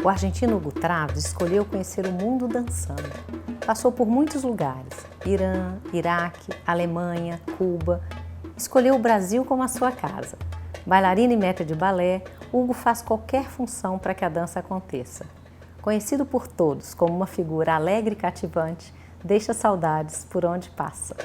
O argentino Hugo Trades escolheu conhecer o mundo dançando. Passou por muitos lugares: Irã, Iraque, Alemanha, Cuba. Escolheu o Brasil como a sua casa. Bailarino e mestre de balé, Hugo faz qualquer função para que a dança aconteça. Conhecido por todos como uma figura alegre e cativante, deixa saudades por onde passa.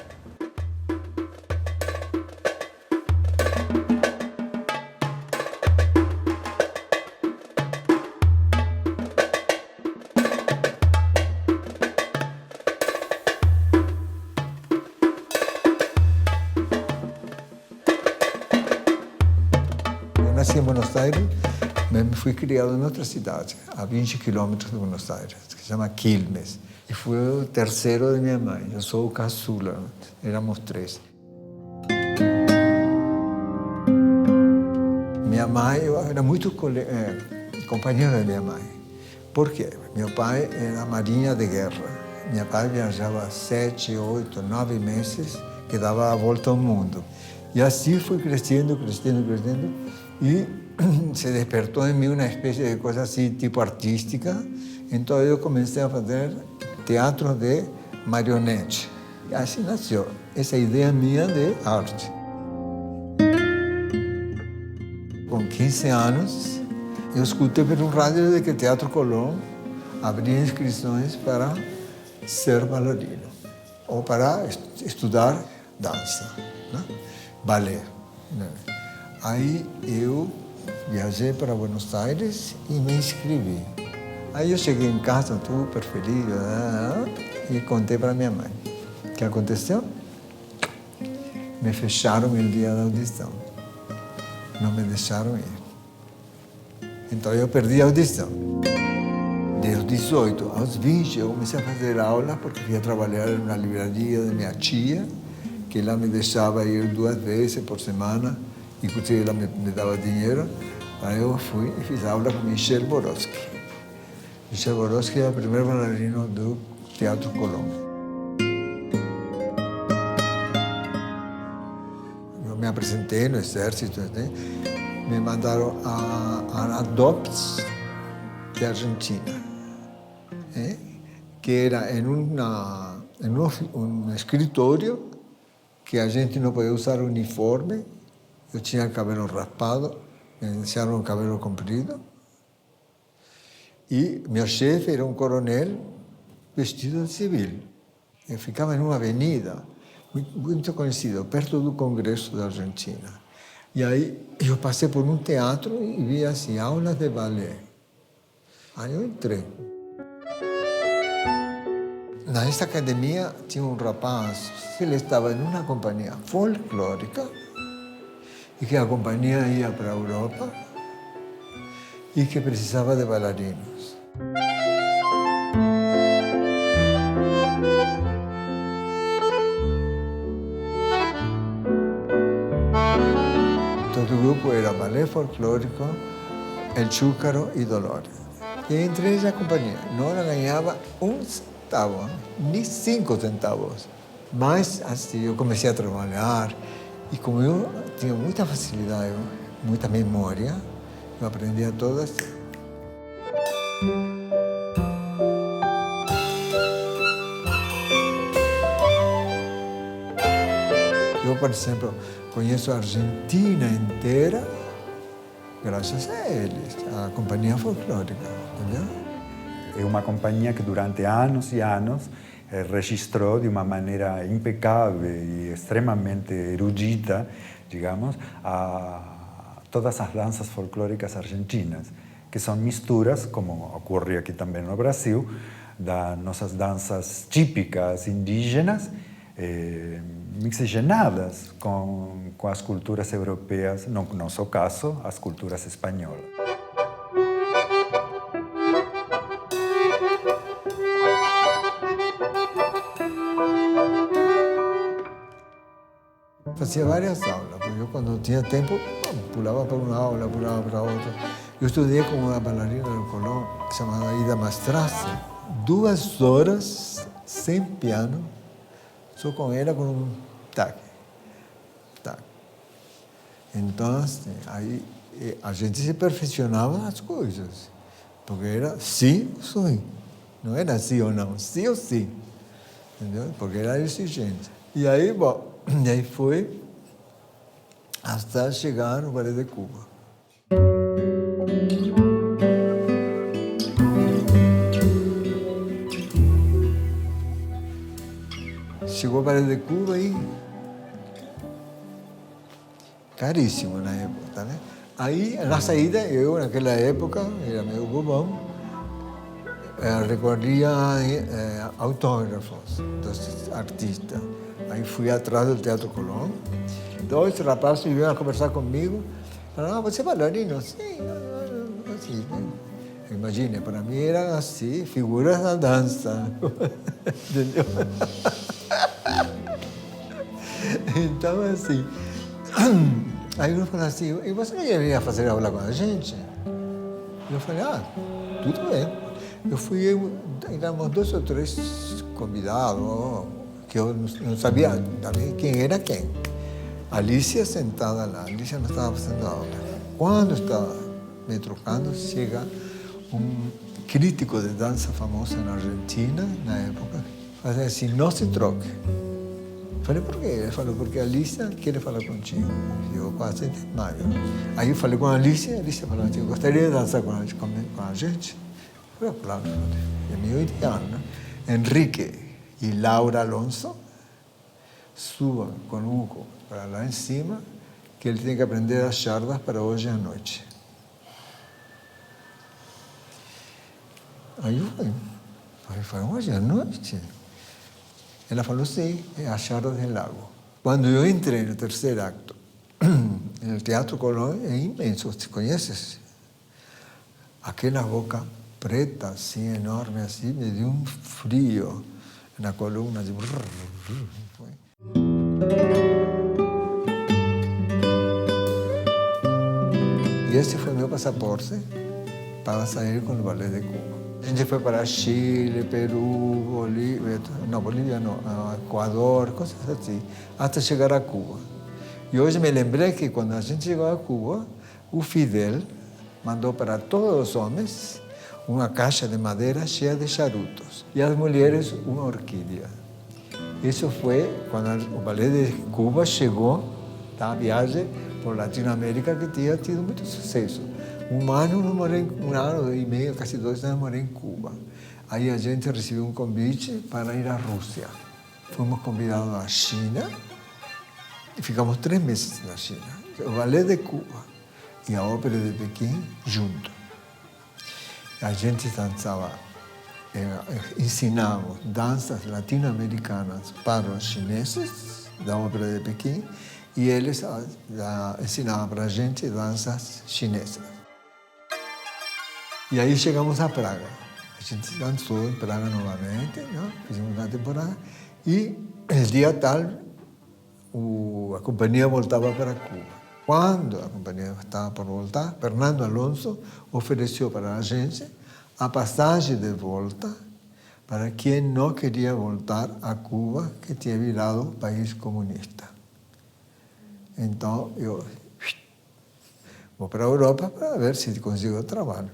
Eu nasci em Buenos Aires, mas me fui criado em outra cidade, a 20 quilômetros de Buenos Aires, que se chama Quilmes. E fui o terceiro de minha mãe. Eu sou o caçula, éramos três. Minha mãe, eu era muito companheiro da minha mãe. Por quê? Meu pai era na Marinha de Guerra. Meu pai viajava 7, 8, 9 meses, que dava a volta ao mundo. E assim fui crescendo e se despertou em mim uma espécie de coisa assim, tipo artística. Então eu comecei a fazer teatro de marionete. E assim nasceu essa ideia minha de arte. Com 15 anos, eu escutei pelo rádio de que o Teatro Colón abria inscrições para ser bailarino ou para estudar dança, né? Balé. Né? Aí eu viajei para Buenos Aires e me inscrevi. Aí eu cheguei em casa, super feliz, e contei para minha mãe. O que aconteceu? Me fecharam no dia da audição. Não me deixaram ir. Então eu perdi a audição. Dos 18 aos 20 eu comecei a fazer aula porque ia trabalhar na livraria de minha tia, que ela me deixava ir 2 vezes por semana, inclusive ela me dava dinheiro. Aí eu fui e fiz aula com Michel Borowski. Michel Borowski é o primeiro bailarino do Teatro Colón. Eu me apresentei no exército, né? Me mandaram a DOPS de Argentina, que era em um escritório que a gente não podia usar uniforme. Eu tinha cabelo raspado, me deixaram o cabelo comprido. E meu chefe era um coronel vestido de civil. Eu ficava em uma avenida muito conhecida, perto do Congresso da Argentina. E aí eu passei por um teatro e vi assim, aulas de balé. Aí eu entrei. Nessa academia tinha um rapaz, ele estava em uma companhia folclórica e que a companhia ia para a Europa e que precisava de bailarinos. Todo o grupo era balé folclórico, El Chúcaro e Dolores. E entrei nessa companhia. Não ganhava 1 centavo, nem 5 centavos. Mas assim, eu comecei a trabalhar e como eu tinha muita facilidade, muita memória, eu aprendia todas. Eu, por exemplo, conheço a Argentina inteira graças a eles, a companhia folclórica, entendeu? É uma companhia que durante anos e anos registrou de uma maneira impecável e extremamente erudita, digamos, todas as danças folclóricas argentinas, que são misturas, como ocorre aqui também no Brasil, das nossas danças típicas indígenas, mixigenadas com as culturas europeias, no nosso caso, as culturas espanholas. Fazia várias aulas, porque eu, quando tinha tempo, pulava para uma aula, pulava para outra. Eu estudei com uma bailarina do Colón, chamada Ida Mastrassi, 2 horas sem piano, só com ela, com um taque. Então, aí a gente se perfeccionava as coisas. porque era sim ou sim. Não era sim ou não, sim ou sim. Entendeu? Porque era exigente. E aí, bom, e aí foi até chegar no Ballet de Cuba. Chegou para de Cuba e caríssimo na época, né? Aí, na saída, eu naquela época, era meio bobão, recorria autógrafos dos artistas. Aí fui atrás do Teatro Colón. Dois rapazes vieram a conversar comigo. Falaram, você é bailarino? Sim, assim, né? Imagina, para mim eram assim, figuras da dança. Entendeu? Então, assim, aí eu falei assim, e você ia fazer aula com a gente? Eu falei, tudo bem. Eu fui, éramos 2 ou 3 convidados, que eu não sabia também quem era quem. Alicia sentada lá, Alicia não estava fazendo aula. Quando estava me trocando, chega um crítico de dança famoso na Argentina, na época, fala assim, não se troque. Falei, por quê? Ele falou, porque a Alicia quer falar contigo. Eu quase desmaio. Aí eu falei com a Alicia falou assim, gostaria de dançar com a gente? Eu falei, claro, é meu ideal, né? Enrique e Laura Alonso subam com o Hugo para lá em cima, que ele tem que aprender as chardas para hoje à noite. Aí eu falei, hoje à noite? Ela falou, sim, é as chardas do lago. Quando eu entrei no terceiro acto, no Teatro Colón, é imenso, você conheces? Aquela boca preta, assim, enorme, assim, me deu um frio na coluna. Assim, e esse foi meu passaporte para sair com o Ballet de Cuba. A gente foi para Chile, Peru, Bolívia não, Equador, coisas assim, até chegar a Cuba. E hoje me lembrei que quando a gente chegou a Cuba, o Fidel mandou para todos os homens uma caixa de madeira cheia de charutos e as mulheres uma orquídea. Isso foi quando o Ballet de Cuba chegou da viagem por Latinoamérica, que tinha tido muito sucesso. Um ano e meio, quase 2 anos, morei em Cuba. Aí a gente recebeu um convite para ir à Rússia. Fomos convidados à China e ficamos 3 meses na China. O Ballet de Cuba e a Ópera de Pequim junto. A gente dançava, ensinávamos danças latino-americanas para os chineses da Ópera de Pequim e eles ensinavam para a gente danças chinesas. E aí chegamos a Praga. A gente dançou em Praga novamente, né? Fizemos uma temporada. E, no dia tal, a companhia voltava para Cuba. Quando a companhia estava por voltar, Fernando Alonso ofereceu para a gente a passagem de volta para quem não queria voltar a Cuba, que tinha virado país comunista. Então, eu vou para a Europa para ver se consigo trabalho.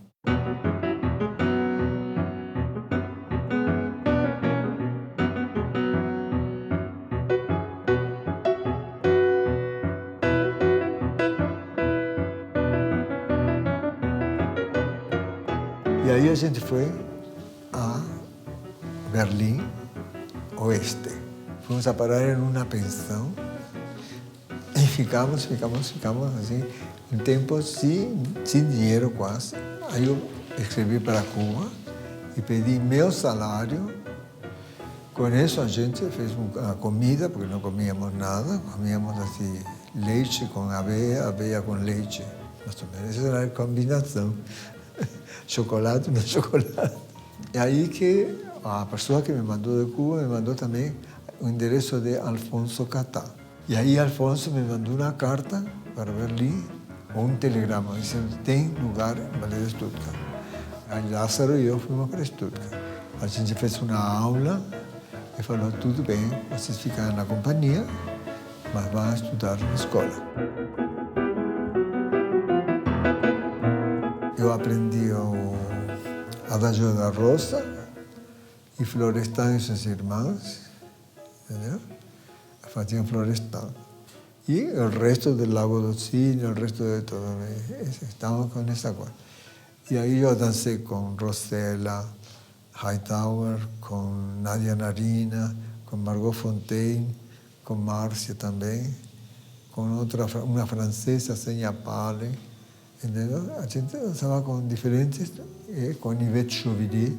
E aí a gente foi a Berlim Oeste. Fomos a parar em uma pensão e ficamos assim, um tempo sem dinheiro quase. Aí eu escrevi para Cuba e pedi meu salário. Com isso a gente fez a comida, porque não comíamos nada, comíamos assim leite com aveia, aveia com leite. Mais ou menos, essa era a combinação. Chocolate, não chocolate. É aí que a pessoa que me mandou de Cuba me mandou também o endereço de Alfonso Catá. E aí Alfonso me mandou uma carta para Berlim, ou um telegrama, dizendo tem lugar no Ballet de Stuttgart. Aí Lázaro e eu fomos para Stuttgart. A gente fez uma aula e falou, tudo bem, vocês ficam na companhia, mas vão estudar na escola. Eu aprendi Adagio da Rosa y Florestan y sus hermanos, ¿entendeu? Hacían Florestan. Y el resto del Lago do Cisne, el resto de todo, estábamos con esa cosa. Y ahí yo dancé con Rosella Hightower, con Nadia Narina, con Margot Fontaine, con Marcia también, con una francesa, Seña Pale. ¿Entendeu? A gente dançava com diferentes, com Yvette Chauvilly.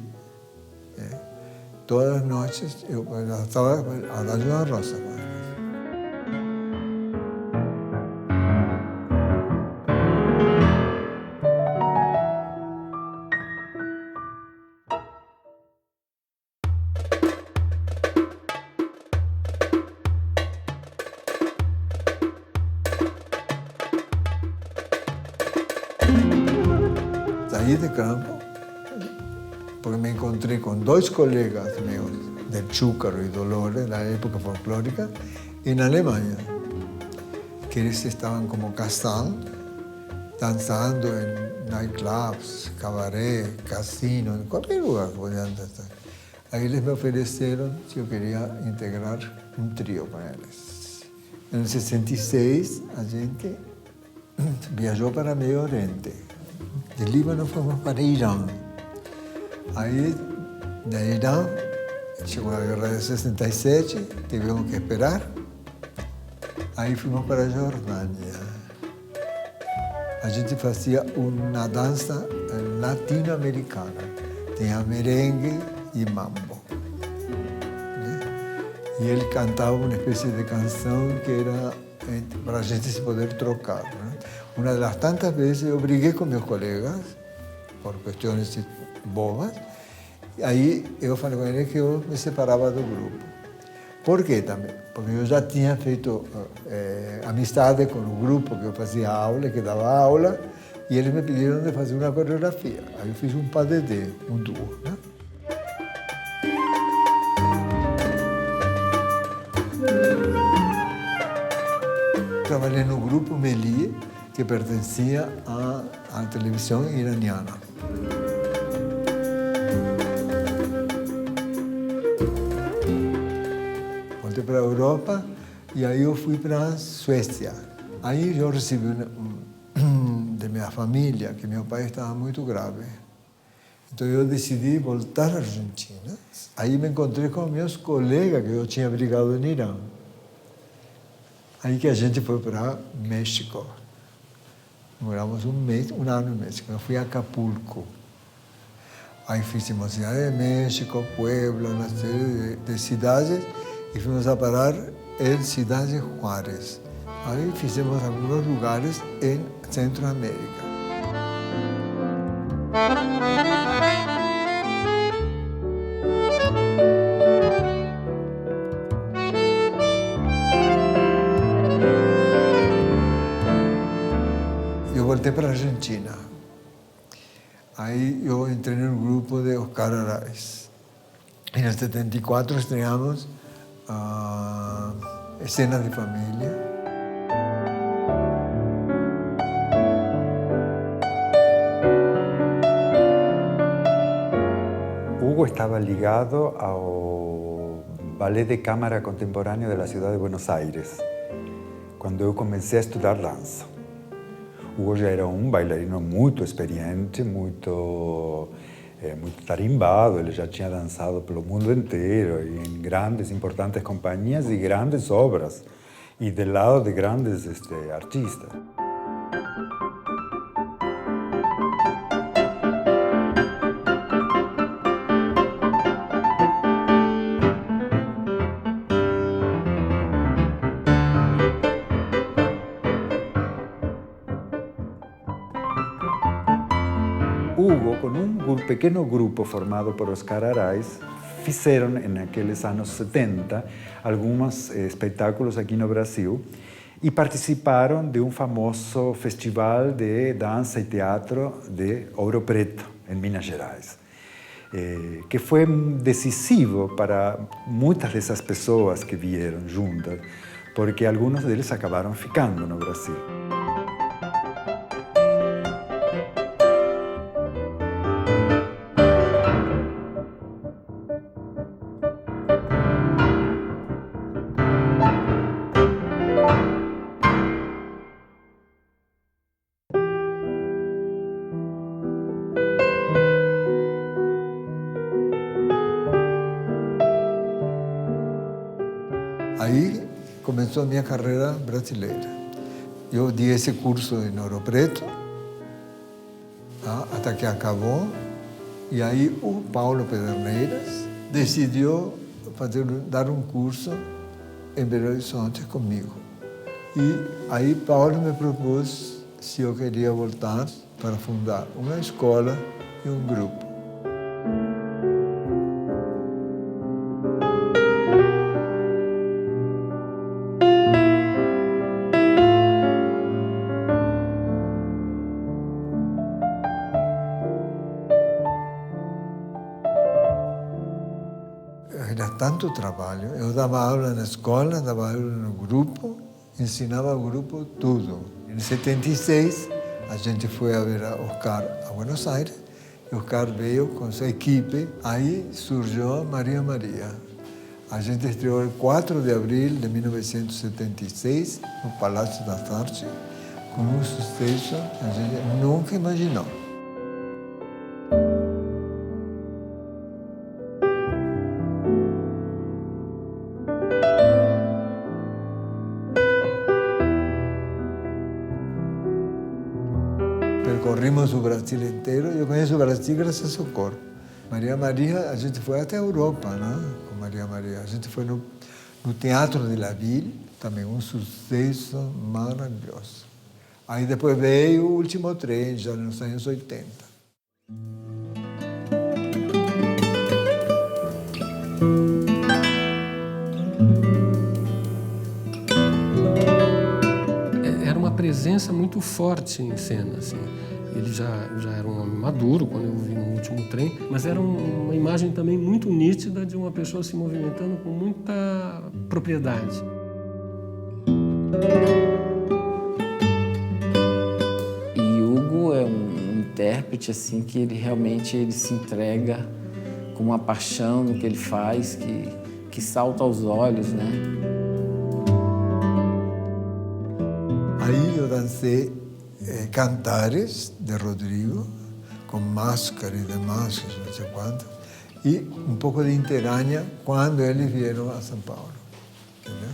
Todas as noites eu dançava Adagio da Rosa com elas. Saí de campo, porque me encontré con dos colegas meus del Chúcaro y Dolores, la época folclórica, en Alemania, que ellos estaban como casal, danzando en nightclubs, cabaret, casino, en cualquier lugar que podían danzar. Ahí les me ofrecieron si yo quería integrar un trío con ellos. En el 66, a gente viajó para Medio Oriente. Del Líbano fuimos para Irán. Ahí, de Irán, llegó la guerra de 67, tuvimos que esperar. Ahí fuimos para Jordania. A gente hacía una danza latinoamericana. Tenía merengue y mambo. Y él cantaba una especie de canción que era para a gente se poder trocar. Una de las tantas veces yo brigué con mis colegas por cuestiones bobas. Y ahí yo falei con ellos que yo me separaba del grupo. ¿Por qué también? Porque yo ya tenía feito amistades con un grupo que yo hacía aula, que daba aula, y ellos me pidieron de hacer una coreografía. Ahí yo hice un padedé, un dúo, ¿no? Trabajé en un grupo Melie que pertenecía a la televisión iraniana. Volté para Europa y ahí yo fui para Suecia. Ahí yo recibí de mi familia que mi papá estaba muy grave. Entonces yo decidí voltar a Argentina. Ahí me encontré con mis colegas que yo tinha brigado en Irán. Aí que a gente foi para México. Moramos um ano em México. Eu fui a Acapulco. Aí fizemos Cidade de México, Puebla, uma série de cidades e fomos a parar em Cidade Juárez. Aí fizemos alguns lugares em Centroamérica. Volté para a Argentina. Aí eu entrei no grupo de Oscar Arais. E no 74 estreamos Escenas de Família. Hugo estaba ligado ao Ballet de Cámara Contemporáneo de la ciudad de Buenos Aires, quando eu comecei a estudar dança. Hugo já era um bailarino muito experiente, muito tarimbado, ele já tinha dançado pelo mundo inteiro, em grandes, importantes companhias e grandes obras, e do lado de grandes artistas. Hugo, com um pequeno grupo formado por Oscar Arais, fizeram, naqueles anos 70, alguns espetáculos aqui no Brasil e participaram de um famoso festival de dança e teatro de Ouro Preto, em Minas Gerais, que foi decisivo para muitas dessas pessoas que vieram juntas, porque alguns deles acabaram ficando no Brasil. Aí começou a minha carreira brasileira. Eu di esse curso em Ouro Preto, até que acabou. E aí o Paulo Pederneiras decidiu dar um curso em Belo Horizonte comigo. E aí Paulo me propôs se eu queria voltar para fundar uma escola e um grupo. Era tanto trabalho. Eu dava aula na escola, dava aula no grupo, ensinava ao grupo tudo. Em 76, a gente foi a ver a Oscar a Buenos Aires. E Oscar veio com sua equipe. Aí surgiu Maria Maria. A gente estreou em 4 de abril de 1976, no Palácio das Artes, com um sucesso que a gente nunca imaginou. Percorrimos o Brasil inteiro. Eu conheço o Brasil graças ao coro. Maria Maria, a gente foi até a Europa, né? Com Maria Maria. A gente foi no Teatro de la Ville, também um sucesso maravilhoso. Aí depois veio o Último Trem, já nos anos 80. Era uma presença muito forte em cena, assim. Ele já era um homem maduro quando eu vi no Último Trem, mas era uma imagem também muito nítida de uma pessoa se movimentando com muita propriedade. E Hugo é um intérprete assim que ele realmente se entrega com uma paixão no que ele faz, que salta aos olhos, né? Aí eu dancei Cantares, de Rodrigo, com máscara e demais, não sei quanto, e um pouco de Interanha quando eles vieram a São Paulo. Entendeu?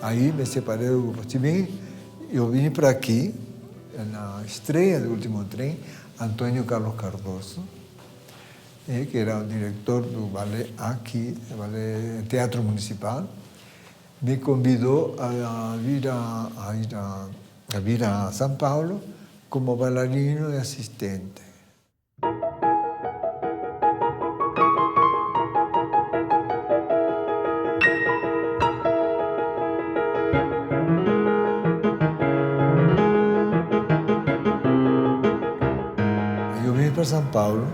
Aí me separei do grupo. Eu vim para aqui, na estreia do Último Trem, Antônio Carlos Cardoso, que era o diretor do balé aqui, do balé Teatro Municipal, me convidou a vir a São Paulo como bailarino e assistente. Eu vim para São Paulo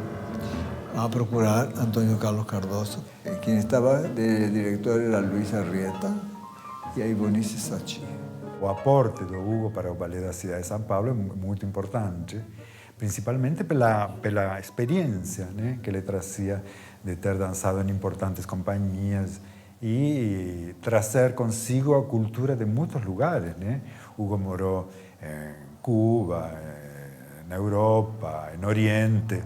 a procurar Antônio Carlos Cardoso. Quem estava de diretor era Luis Arrieta e a Ivonice Sachi. O aporte do Hugo para o Ballet da cidade de São Paulo é muito importante, principalmente pela experiência, né, que ele trazia de ter dançado em importantes companhias e trazer consigo a cultura de muitos lugares, né? Hugo morou em Cuba, na Europa, no Oriente.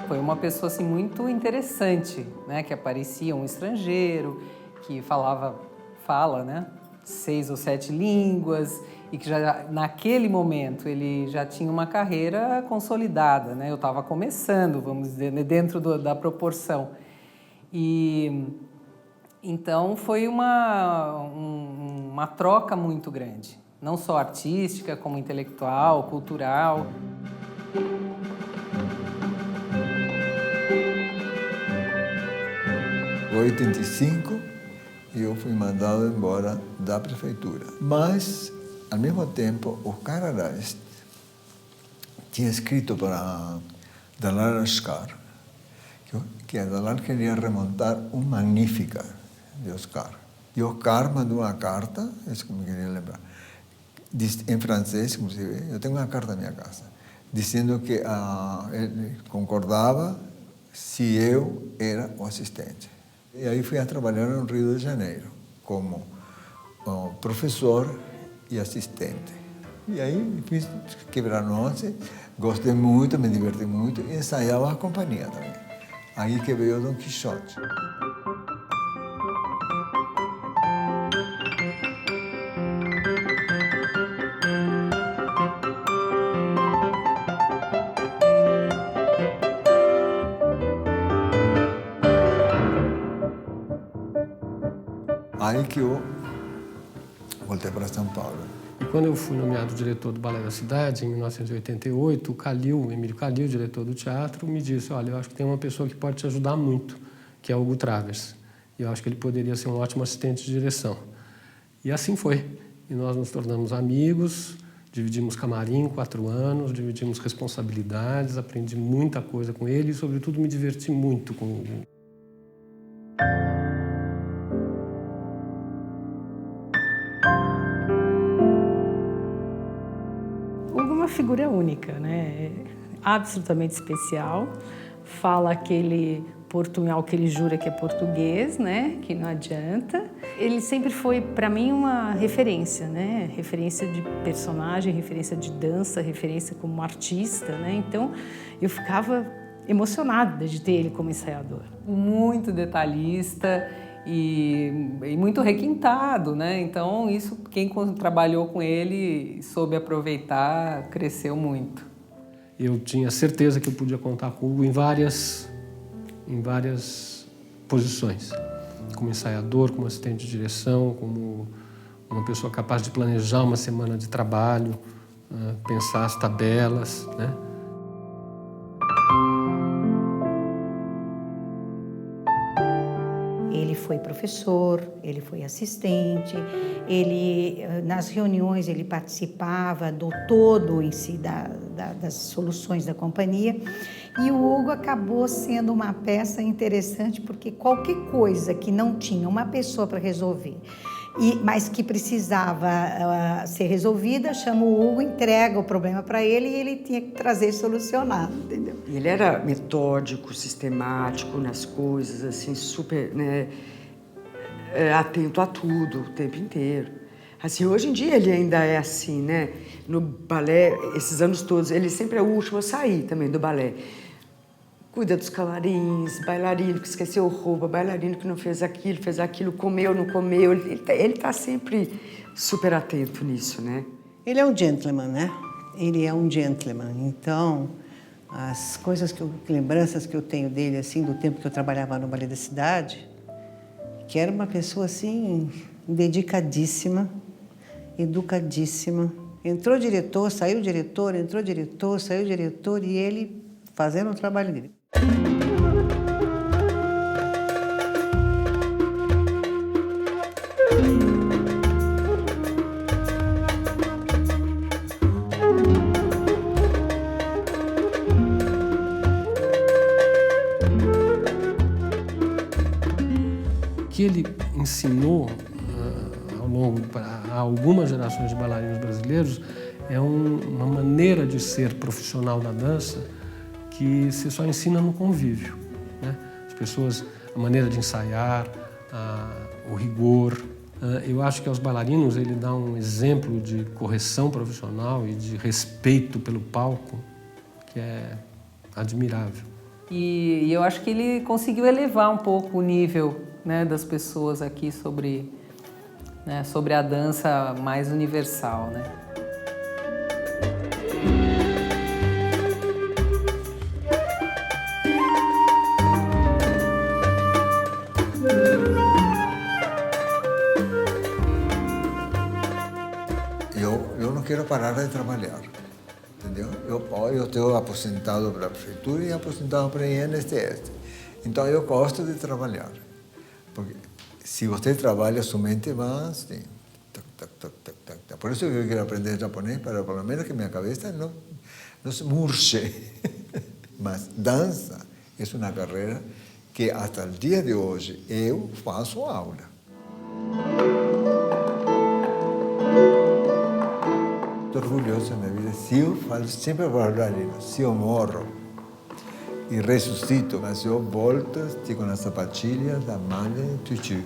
Foi uma pessoa assim, muito interessante, né? Que aparecia um estrangeiro, que fala, né? 6 ou 7 línguas e que já naquele momento ele já tinha uma carreira consolidada, né? Eu estava começando, vamos dizer, dentro da proporção. E então foi uma troca muito grande, não só artística, como intelectual, cultural. Em 85, eu fui mandado embora da prefeitura. Mas, ao mesmo tempo, Oscar Arás tinha escrito para Dalar Ascar que a Dalar queria remontar um Magnífica de Oscar. E Oscar mandou uma carta, isso que me queria lembrar, em francês, inclusive. Eu tenho uma carta na minha casa. dizendo que ele concordava se eu era o assistente. E aí fui a trabalhar no Rio de Janeiro como professor e assistente. E aí fiz quebra-nozes, gostei muito, me diverti muito e ensaiava a companhia também. Aí que veio Don Quixote. Aí que eu voltei para São Paulo. E quando eu fui nomeado diretor do Balé da Cidade, em 1988, o Emílio Calil, diretor do teatro, me disse, olha, eu acho que tem uma pessoa que pode te ajudar muito, que é o Hugo Travers. E eu acho que ele poderia ser um ótimo assistente de direção. E assim foi. E nós nos tornamos amigos, dividimos camarim 4 anos, dividimos responsabilidades, aprendi muita coisa com ele e, sobretudo, me diverti muito com o Hugo. Figura única, né? Absolutamente especial. Fala aquele portunhol que ele jura que é português, né? Que não adianta. Ele sempre foi, para mim, uma referência, né? Referência de personagem, referência de dança, referência como artista, né? Então, eu ficava emocionada de ter ele como ensaiador. Muito detalhista e muito requintado, né? Então, isso, quem trabalhou com ele soube aproveitar, cresceu muito. Eu tinha certeza que eu podia contar com o Hugo em várias posições. Como ensaiador, como assistente de direção, como uma pessoa capaz de planejar uma semana de trabalho, pensar as tabelas, né? Ele foi professor, ele foi assistente, ele, nas reuniões ele participava do todo em si, das soluções da companhia. E o Hugo acabou sendo uma peça interessante porque qualquer coisa que não tinha uma pessoa para resolver, mas que precisava ser resolvida, chama o Hugo, entrega o problema para ele e ele tinha que trazer solucionado, entendeu? Ele era metódico, sistemático nas coisas, assim, super, né, atento a tudo o tempo inteiro. Assim, hoje em dia ele ainda é assim, né? No balé, esses anos todos, ele sempre é o último a sair também do balé. Cuida dos camarins, bailarino que esqueceu roupa, bailarino que não fez aquilo, comeu, não comeu. Ele tá sempre super atento nisso, né? Ele é um gentleman, né? Ele é um gentleman. Então, as lembranças que eu tenho dele, assim, do tempo que eu trabalhava no Balé da Cidade, que era uma pessoa, assim, dedicadíssima, educadíssima. Entrou diretor, saiu diretor, entrou diretor, saiu diretor, e ele fazendo o trabalho dele. O que ele ensinou ao longo a algumas gerações de bailarinos brasileiros é uma maneira de ser profissional da dança que se só ensina no convívio, né? As pessoas, a maneira de ensaiar, o rigor. Eu acho que aos bailarinos ele dá um exemplo de correção profissional e de respeito pelo palco que é admirável. E eu acho que ele conseguiu elevar um pouco o nível, né, das pessoas aqui sobre a dança mais universal, né? Eu não quero parar de trabalhar, entendeu? Eu estou aposentado pela prefeitura e aposentado pela INSS. Então eu gosto de trabalhar, porque se você trabalha, sua mente vai assim, tac, tac, tac, tac, tac, tac. Por isso eu quero aprender japonês, para pelo menos que minha cabeça não se murche. Mas dança é uma carreira que até o dia de hoje eu faço aula. orgulhoso na minha vida. Se eu falo sempre para o bailarino, se eu morro e ressuscito, mas eu volto, estou com as sapatilhas, a malha e tutu.